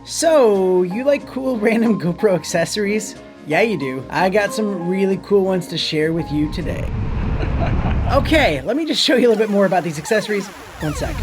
So, you like cool random GoPro accessories? Yeah, you do. I got some really cool ones to share with you today. Okay, let me just show you a little bit more about these accessories. One sec.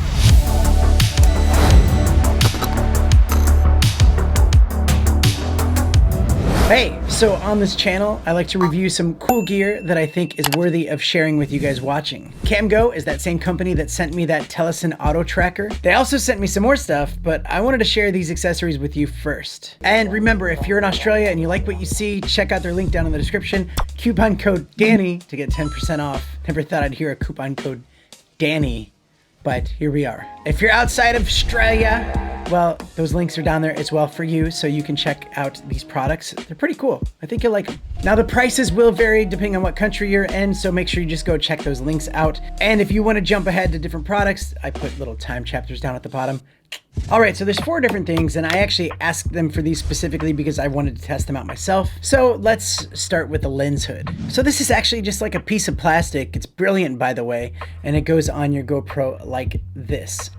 Hey, so on this channel, I like to review some cool gear that I think is worthy of sharing with you guys watching. CamGo is that same company that sent me that Telesin auto tracker. They also sent me some more stuff, but I wanted to share these accessories with you first. And remember, if you're in Australia and you like what you see, check out their link down in the description. Coupon code Danny to get 10% off. Never thought I'd hear a coupon code Danny, but here we are. If you're outside of Australia, well, those links are down there as well for you, so you can check out these products. They're pretty cool. I think you'll like them. Now, the prices will vary depending on what country you're in, so make sure you just go check those links out. And if you want to jump ahead to different products, I put little time chapters down at the bottom. All right, so there's 4 different things, and I actually asked them for these specifically because I wanted to test them out myself. So let's start with the lens hood. So this is actually just like a piece of plastic. It's brilliant, by the way, and it goes on your GoPro like this.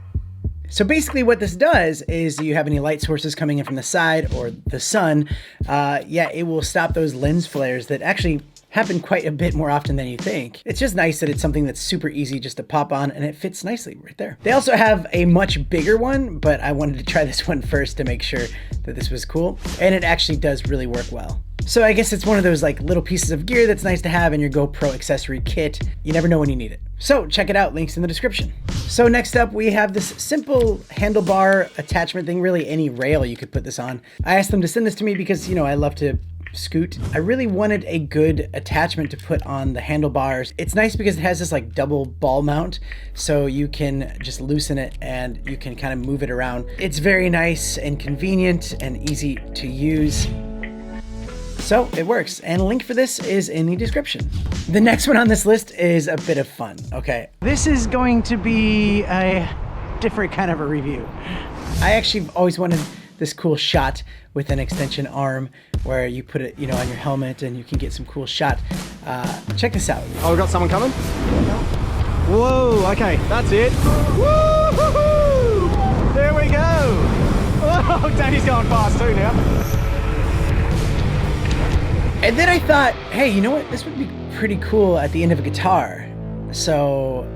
So basically what this does is you have any light sources coming in from the side or the sun, yeah, it will stop those lens flares that actually happen quite a bit more often than you think. It's just nice that it's something that's super easy just to pop on, and it fits nicely right there. They also have a much bigger one, but I wanted to try this one first to make sure that this was cool, and it actually does really work well. So I guess it's one of those like little pieces of gear that's nice to have in your GoPro accessory kit. You never know when you need it. So check it out, links in the description. So next up we have this simple handlebar attachment thing, really any rail you could put this on. I asked them to send this to me because, you know, I love to scoot. I really wanted a good attachment to put on the handlebars. It's nice because it has this like double ball mount, so you can just loosen it and you can kind of move it around. It's very nice and convenient and easy to use. So it works, and a link for this is in the description. The next one on this list is a bit of fun, okay? This is going to be a different kind of a review. I actually always wanted this cool shot with an extension arm where you put it, you know, on your helmet and you can get some cool shot. Check this out. Oh, we got someone coming? Whoa, okay, that's it. Woo-hoo-hoo! There we go. Oh, Danny's going fast too now. And then I thought, hey, you know what? This would be pretty cool at the end of a guitar. So,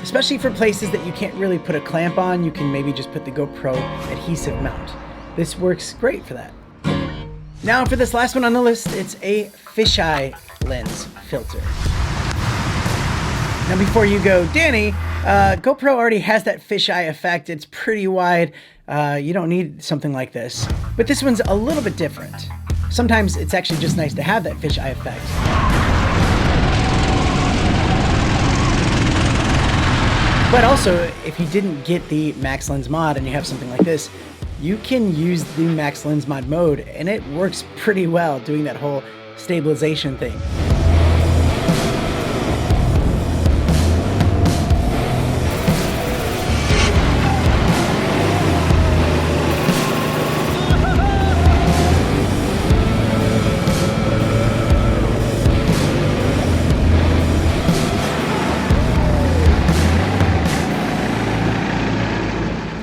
especially for places that you can't really put a clamp on, you can maybe just put the GoPro adhesive mount. This works great for that. Now for this last one on the list, it's a fisheye lens filter. Now before you go, Danny, GoPro already has that fisheye effect. It's pretty wide. You don't need something like this. But this one's a little bit different. Sometimes it's actually just nice to have that fisheye effect. But also, if you didn't get the Max Lens mod and you have something like this, you can use the Max Lens mod mode, and it works pretty well doing that whole stabilization thing.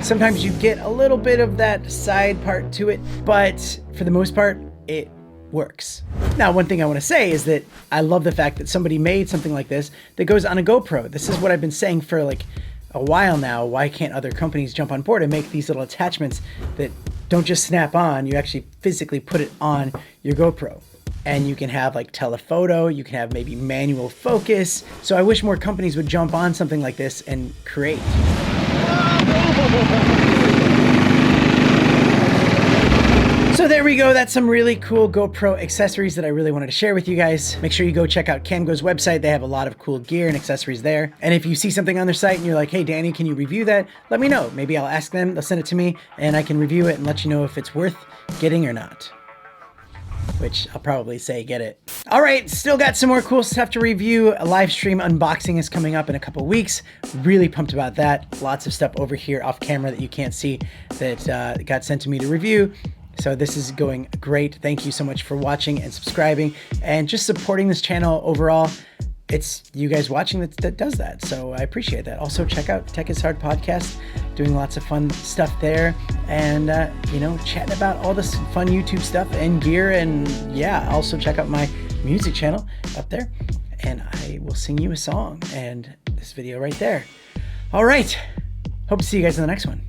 Sometimes you get a little bit of that side part to it, but for the most part, it works. Now, one thing I want to say is that I love the fact that somebody made something like this that goes on a GoPro. This is what I've been saying for like a while now. Why can't other companies jump on board and make these little attachments that don't just snap on, you actually physically put it on your GoPro? And you can have like telephoto, you can have maybe manual focus. So I wish more companies would jump on something like this and create. So there we go. That's some really cool GoPro accessories that I really wanted to share with you guys. Make sure you go check out CamGo's website. They have a lot of cool gear and accessories there. And if you see something on their site and you're like, hey, Danny, can you review that? Let me know. Maybe I'll ask them, they'll send it to me, and I can review it and let you know if it's worth getting or not. Which I'll probably say get it. All right, still got some more cool stuff to review. A live stream unboxing is coming up in a couple weeks. Really pumped about that. Lots of stuff over here off camera that you can't see that got sent to me to review. So this is going great. Thank you so much for watching and subscribing and just supporting this channel overall. it's you guys watching that does that. So I appreciate that. Also, check out Tech is Hard podcast, doing lots of fun stuff there, and chatting about all this fun YouTube stuff and gear. And yeah, also check out my music channel up there, and I will sing you a song and this video right there. All right, hope to see you guys in the next one.